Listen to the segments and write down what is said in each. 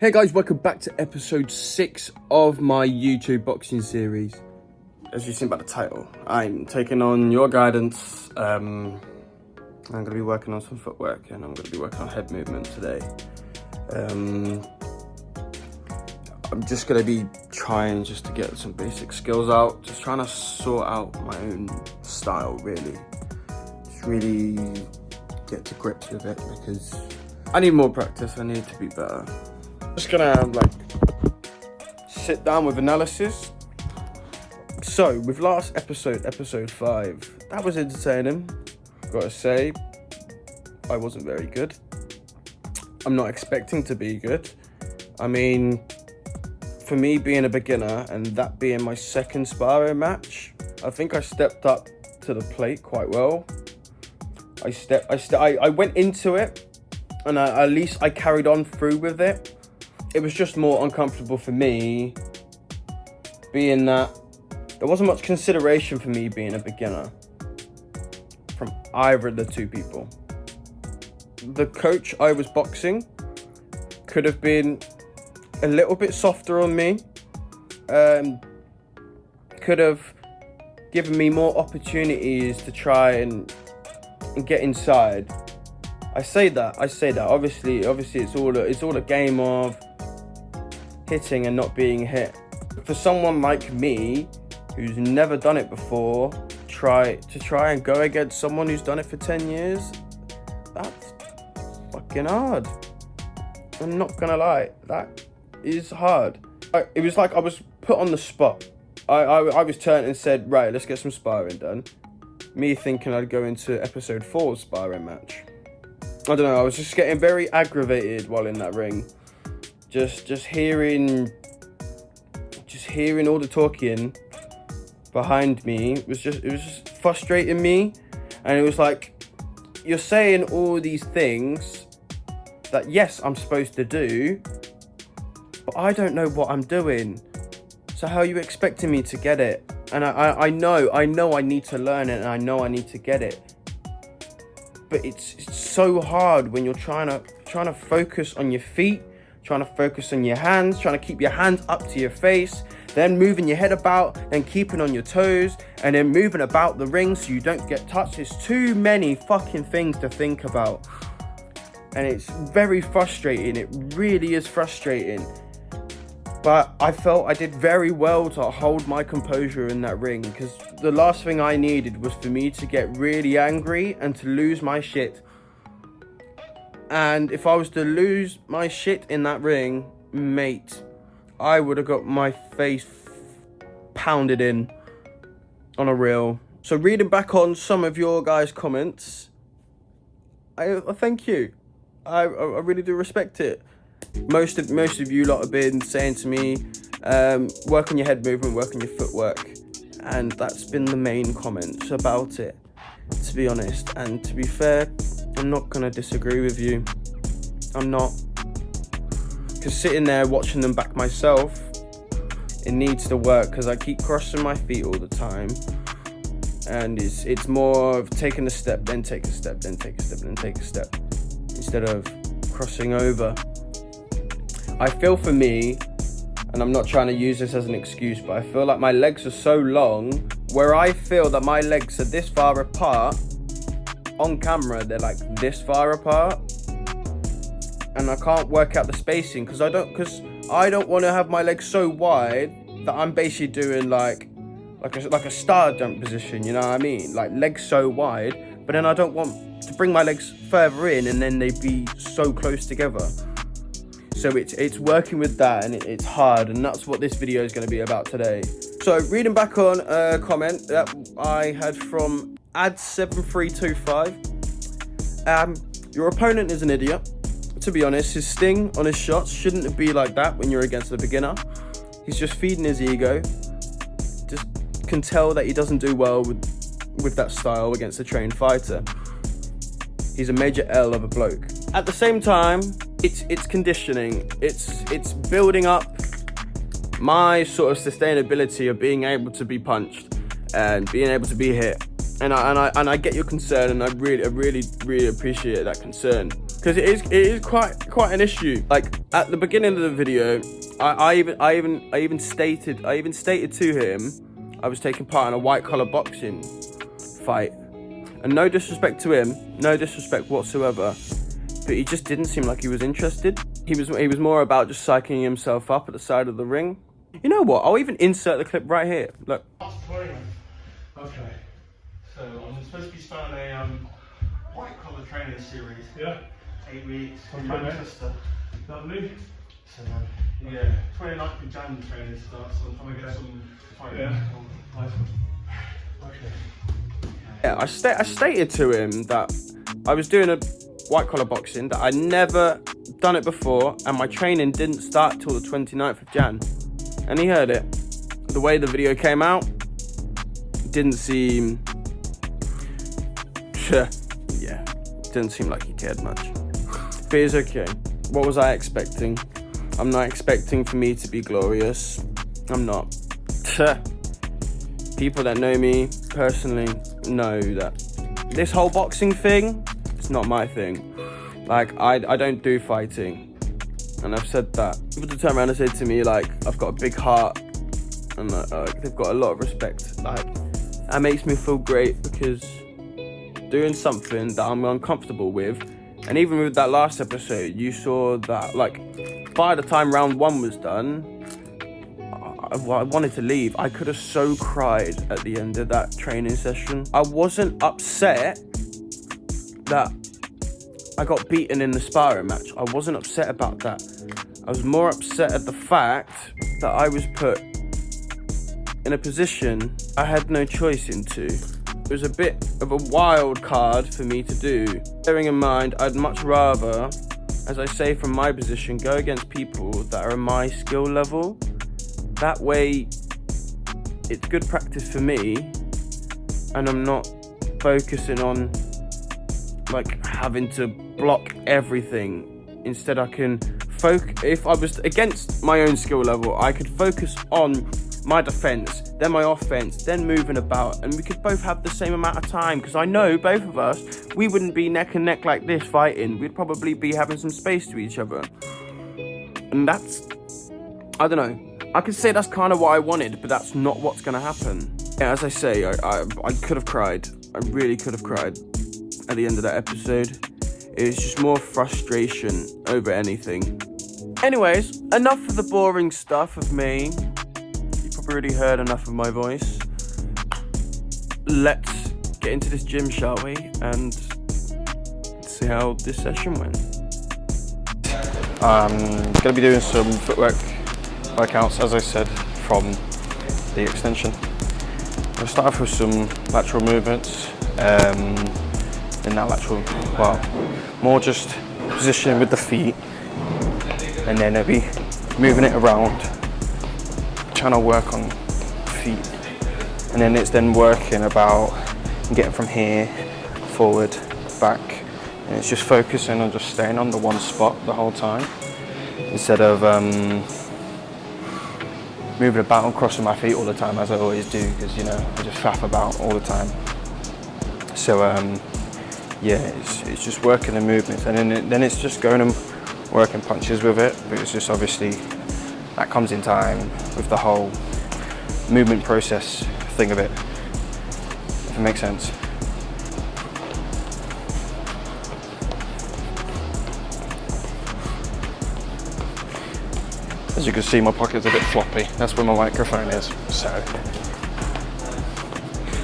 Hey guys, welcome back to episode 6 of my YouTube boxing series. As you've seen by the title, I'm taking on your guidance. I'm going to be working on some footwork and I'm going to be working on head movement today. I'm just going to be trying just to get some basic skills out, just trying to sort out my own style really. Just really get to grips with it because I need more practice, I need to be better. Just gonna sit down with analysis. So with last episode 5, that was entertaining. Gotta say, I wasn't very good. I'm not expecting to be good. I mean, for me being a beginner and that being my second sparring match, I think I stepped up to the plate quite well. I went into it and at least I carried on through with it. It was just more uncomfortable for me, being that there wasn't much consideration for me being a beginner from either of the two people. The coach I was boxing could have been a little bit softer on me, could have given me more opportunities to try and get inside. I say that. Obviously, it's all a game of hitting and not being hit. For someone like me, who's never done it before, try and go against someone who's done it for 10 years, that's fucking hard. I'm not gonna lie, that is hard. It was like I was put on the spot. I was turned and said, right, let's get some sparring done. Me thinking I'd go into episode 4's sparring match. I don't know, I was just getting very aggravated while in that ring. Just hearing all the talking behind me it was just frustrating me. And it was like, you're saying all these things that yes, I'm supposed to do, but I don't know what I'm doing. So how are you expecting me to get it? And I know I need to learn it and I know I need to get it. But it's so hard when you're trying to focus on your feet, trying to focus on your hands, trying to keep your hands up to your face, then moving your head about, then keeping on your toes, and then moving about the ring so you don't get touched. There's too many fucking things to think about. And it's very frustrating. It really is frustrating. But I felt I did very well to hold my composure in that ring, because the last thing I needed was for me to get really angry and to lose my shit. And if I was to lose my shit in that ring, mate, I would have got my face pounded in on a reel. So reading back on some of your guys' comments, I thank you. I really do respect it. Most of you lot have been saying to me, work on your head movement, work on your footwork. And that's been the main comments about it, to be honest. And to be fair, I'm not going to disagree with you. I'm not. Because sitting there watching them back myself, it needs to work because I keep crossing my feet all the time. And it's more of taking a step, then take a step, then take a step, then take a step, instead of crossing over. I feel for me, and I'm not trying to use this as an excuse, but I feel like my legs are so long, where I feel that my legs are this far apart, on camera they're like this far apart, and I can't work out the spacing because I don't want to have my legs so wide that I'm basically doing like a star jump position, you know what I mean? Like legs so wide, but then I don't want to bring my legs further in and then they'd be so close together. So it's working with that, and it's hard, and that's what this video is going to be about today. So reading back on a comment that I had from Ad7325. Your opponent is an idiot. To be honest, his sting on his shots shouldn't be like that when you're against a beginner. He's just feeding his ego. Just can tell that he doesn't do well with that style against a trained fighter. He's a major L of a bloke. At the same time, it's conditioning. It's building up my sort of sustainability of being able to be punched and being able to be hit. And I get your concern, and I really appreciate that concern. because it is quite an issue. Like at the beginning of the video, I even stated to him I was taking part in a white collar boxing fight, and no disrespect to him, no disrespect whatsoever, but he just didn't seem like he was interested. He was more about just psyching himself up at the side of the ring. You know what? I'll even insert the clip right here. Look. Okay. So I'm supposed to be starting a white collar training series. Yeah. 8 weeks in Manchester. Lovely. So yeah, 29th of January training starts. So I'm trying to get some fighting. Yeah. Nice one. Okay. Yeah, I stated to him that I was doing a white collar boxing, that I'd never done it before, and my training didn't start till the 29th of Jan. And he heard it. The way the video came out didn't seem, yeah, didn't seem like he cared much. But it's okay. What was I expecting? I'm not expecting for me to be glorious. I'm not. People that know me personally know that this whole boxing thing, it's not my thing. Like, I don't do fighting. And I've said that. People to turn around and say to me, like, I've got a big heart, and they've got a lot of respect. Like, that makes me feel great, because doing something that I'm uncomfortable with, and even with that last episode, you saw that, like, by the time round 1 was done, I wanted to leave. I could have so cried at the end of that training session. I wasn't upset that I got beaten in the sparring match. I wasn't upset about that. I was more upset at the fact that I was put in a position I had no choice into. It was a bit of a wild card for me to do. Bearing in mind, I'd much rather, as I say from my position, go against people that are my skill level. That way, it's good practice for me, and I'm not focusing on like having to block everything. Instead, I can focus. If I was against my own skill level, I could focus on my defense, then my offense, then moving about, and we could both have the same amount of time, because I know both of us, we wouldn't be neck and neck like this fighting. We'd probably be having some space to each other. And that's, I don't know, I could say that's kind of what I wanted, but that's not what's going to happen. Yeah, as I say, I could have cried. I really could have cried at the end of that episode. It was just more frustration over anything. Anyways, enough of the boring stuff of me. You probably already heard enough of my voice. Let's get into this gym, shall we? And see how this session went. I'm going to be doing some footwork workouts, as I said, from the extension. We'll start off with some lateral movements. In that lateral, well, more just positioning with the feet, and then I'll be moving it around, trying to work on feet, and then it's then working about getting from here forward, back, and it's just focusing on just staying on the one spot the whole time, instead of moving about and crossing my feet all the time, as I always do, because, you know, I just faff about all the time. So yeah, it's just working the movements, and then it's just going and working punches with it, but it's just obviously that comes in time with the whole movement process thing of it, if it makes sense. As you can see, my pocket's a bit floppy. That's where my microphone is, so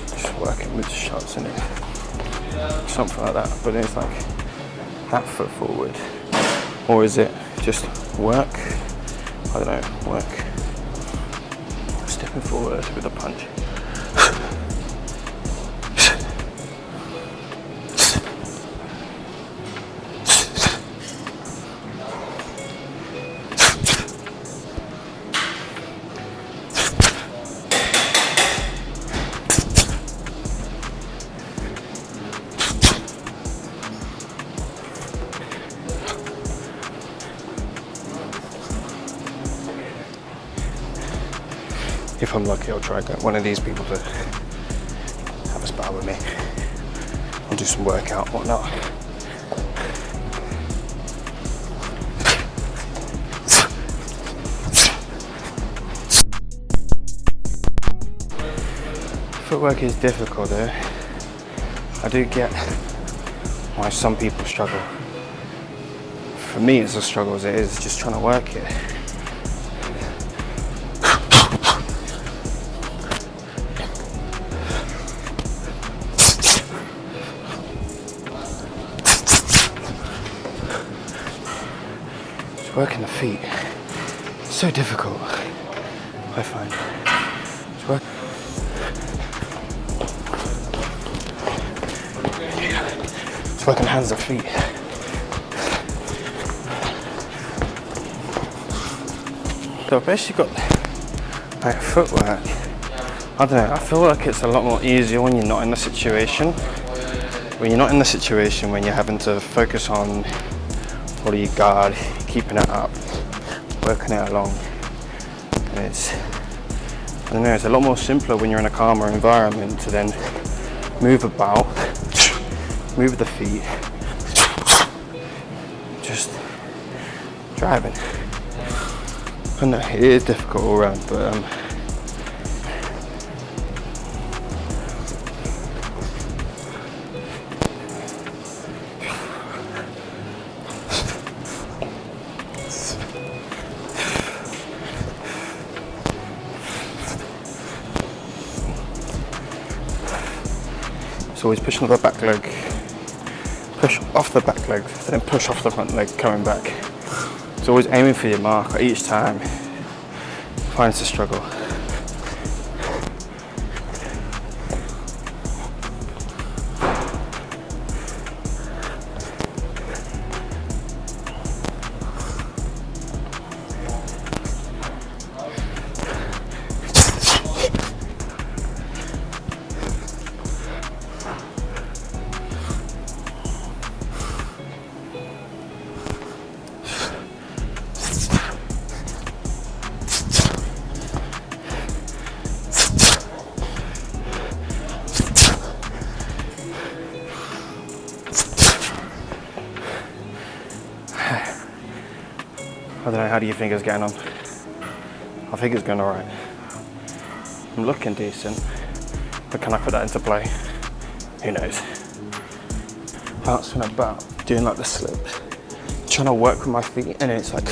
just working with shots in it, something like that. But it's like that foot forward, or is it just work? I don't know, work. Stepping forward with a punch. If I'm lucky, I'll try and get one of these people to have a spar with me and do some workout, whatnot. Footwork is difficult though. I do get why some people struggle. For me, it's a struggle as it is just trying to work it. Just working the feet. It's so difficult, I find. Just work. Just working hands and feet. So I've basically got like footwork. I don't know, I feel like it's a lot more easier when you're not in the situation. When you're not in the situation when you're having to focus on what do you guard, keeping it up, working it along. And it's, I don't know, it's a lot more simpler when you're in a calmer environment to then move about, move the feet, just driving. I know it is difficult all around, but it's always pushing off the back leg, push off the back leg, then push off the front leg coming back. It's always aiming for your mark each time. I find it's a struggle. I don't know, how do you think it's getting on? I think it's going alright. I'm looking decent, but can I put that into play? Who knows? Bouncing about, doing like the slips, trying to work with my feet, and then it's like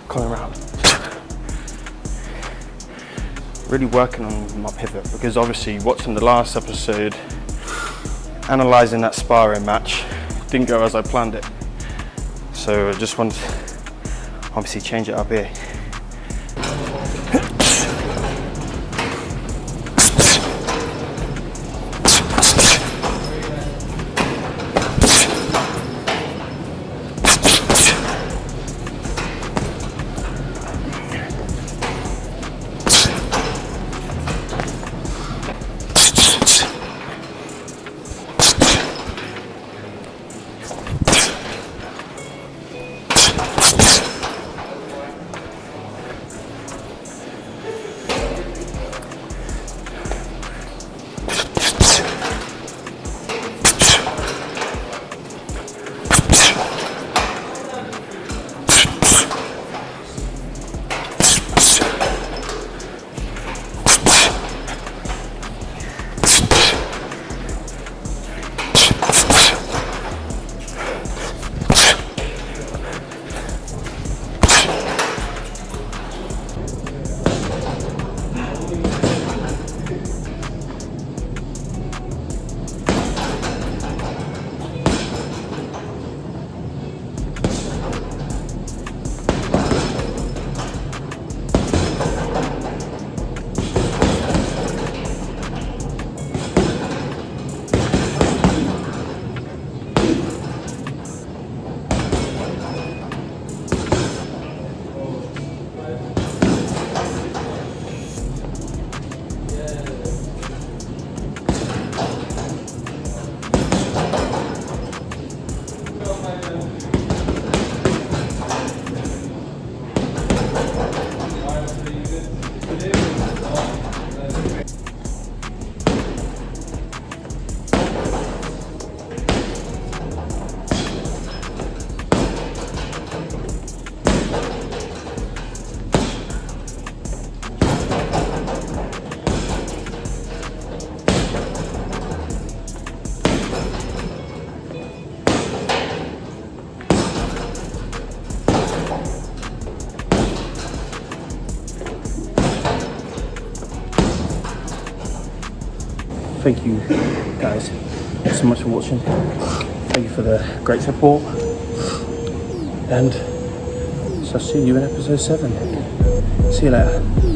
coming around. Really working on my pivot, because obviously watching the last episode, analysing that sparring match, didn't go as I planned it. So I just want to obviously change it up here. thank you guys so much for watching. Thank you for the great support, and so I'll see you in episode 7. See you later.